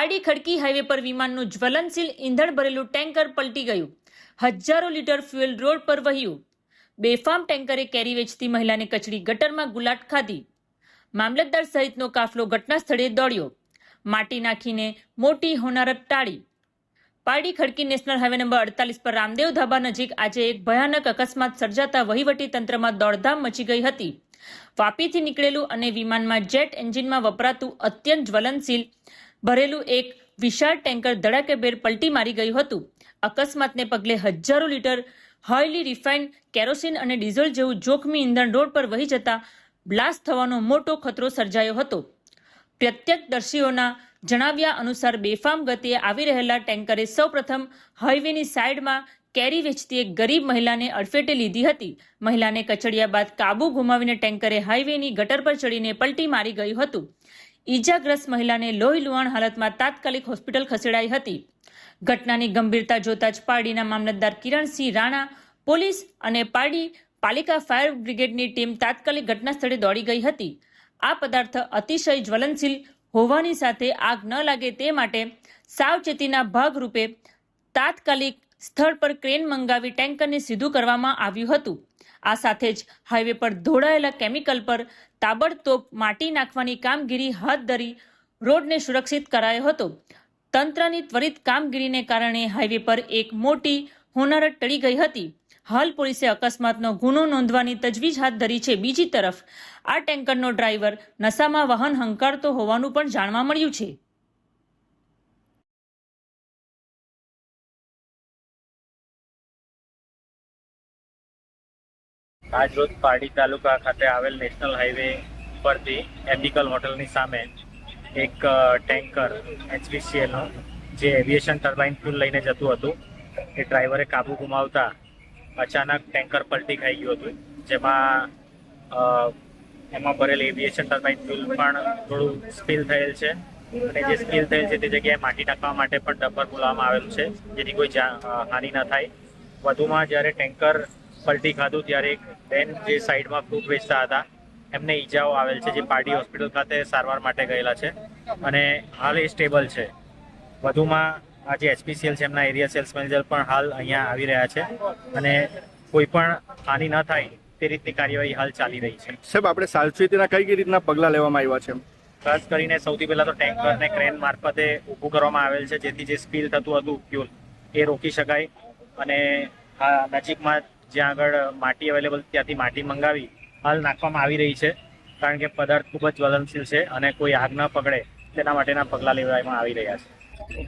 પારડી ખડકી હાઈવે પર વિમાનનું જ્વલનશીલ ઈંધણ ભરેલું ટેન્કર પલટી ગયું. હજારો લીટર ફ્યુઅલ રોડ પર વહ્યું. બેફામ ટેન્કરે કેરી વેચતી મહિલાને કચડી ગટરમાં ગુલાટ ખાધી. મામલતદાર સહિતનો કાફલો ઘટના સ્થળે દોડ્યો. માટી નાખીને મોટી હોનારત ટાળી. પારડી ખડકી નેશનલ હાઈવે નંબર 48 પર રામદેવ ધાબા નજીક આજે એક ભયાનક અકસ્માત સર્જાતા વહીવટી તંત્રમાં દોડધામ મચી ગઈ હતી. વાપીથી નીકળેલું અને વિમાનમાં જેટ એન્જિનમાં વપરાતું અત્યંત જ્વલનશીલ ભરેલું એક વિશાળ ટેન્કર ધડાકેભેર પલટી મારી ગયું હતું. અકસ્માતને પગલે હજારો લીટર હાઈલી રિફાઇન્ડ કેરોસીન અને ડીઝલ જેવું જોખમી ઈંધણ રોડ પર વહી જતા બ્લાસ્ટ થવાનો મોટો ખતરો સર્જાયો હતો. પ્રત્યક્ષદર્શીઓના જણાવ્યા અનુસાર બેફામ ગતિએ આવી રહેલા ટેન્કરે સૌપ્રથમ હાઈવેની સાઈડમાં કેરી વેચતી એક ગરીબ મહિલાને અડફેટે લીધી હતી. મહિલાને કચડ્યા બાદ કાબુ ગુમાવીને ટેન્કરે હાઈવેની ગટર પર ચડીને પલટી મારી ગયું હતું. ઈજાગ્રસ્ત મહિલાને લોહી લુહાણ હાલતમાં તાત્કાલિક હોસ્પિટલ ખસેડાઈ હતી. ઘટનાની ગંભીરતા જોતા જ પારડીના મામલતદાર કિરણસિંહ રાણા, પોલીસ અને પારડી પાલિકા ફાયર બ્રિગેડની ટીમ તાત્કાલિક ઘટના સ્થળે દોડી ગઈ હતી. આ પદાર્થ અતિશય જ્વલનશીલ હોવાની સાથે આગ ન લાગે તે માટે સાવચેતીના ભાગરૂપે તાત્કાલિક સ્થળ પર ક્રેન મંગાવી ટેન્કરને સીધું કરવામાં આવ્યું હતું. આ સાથે જ હાઈવે પર ઢોળાયેલા કેમિકલ પર તાબડતોબ માટી નાખવાની કામગીરી હાથ ધરી રોડને સુરક્ષિત કરાયો હતો. તંત્રની ત્વરિત કામગીરીને કારણે હાઈવે પર એક મોટી હોનારત ટળી ગઈ હતી. હાલ પોલીસે અકસ્માતનો ગુનો નોંધવાની તજવીજ હાથ ધરી છે. બીજી તરફ આ ટેન્કરનો ડ્રાઈવર નશામાં વાહન હંકારતો હોવાનું પણ જાણવા મળ્યું છે. આજ રોજ પારડી તાલુકા ખાતે આવેલ નેશનલ હાઈવે પરથી એપિકલ હોટલની સામે એક ટેન્કર HPCLનું જે એવિએશન ટર્બાઇન ફ્યુલ લઈને જતું હતું એ ડ્રાઈવરે કાબુ ગુમાવતા અચાનક ટેન્કર પલટી ખાઈ ગયું હતું, જેમાં એમાં ભરેલ એવિએશન ટર્બાઇન ફ્યુલ પણ થોડું સ્પીલ થયેલ છે અને જે સ્પીલ થયેલ છે તે જગ્યાએ માટી નાખવા માટે પણ ડમ્પર બોલાવવામાં આવેલું છે, જેથી કોઈ હાનિ ન થાય. વધુમાં જ્યારે ટેન્કર પલટી ખાધું ત્યારે એક બેન જે સાઈડમાં ફ્રૂટ વેચતા હતા એમને ઈજાઓ આવેલ છે, જે પારડી હોસ્પિટલ ખાતે સારવાર માટે ગયેલા છે અને હાલ એ સ્ટેબલ છે. વધુમાં આ જે HPCL છે એમના એરિયા સેલ્સ મેનેજર પણ હાલ અહીંયા આવી રહ્યા છે અને કોઈ પણ હાનિ ન થાય તે રીતની કાર્યવાહી હાલ ચાલી રહી છે. સાહેબ, આપણે સાવચેતીના કઈ રીતના પગલાં લેવામાં આવ્યા છે? ખાસ કરીને સૌથી પહેલા તો ટેન્કરને ક્રેન મારફતે ઊભું કરવામાં આવેલ છે, જેથી જે સ્પીલ થતું હતું ફ્યુલ એ રોકી શકાય અને આ નજીકમાં જ્યાં આગળ માટી અવેલેબલ ત્યાંથી માટી મંગાવી હાલ નાખવામાં આવી રહી છે, કારણ કે પદાર્થ ખૂબ જ જ્વલનશીલ છે અને કોઈ આગ ન પકડે તેના માટેના પગલાં લેવામાં આવી રહ્યા છે.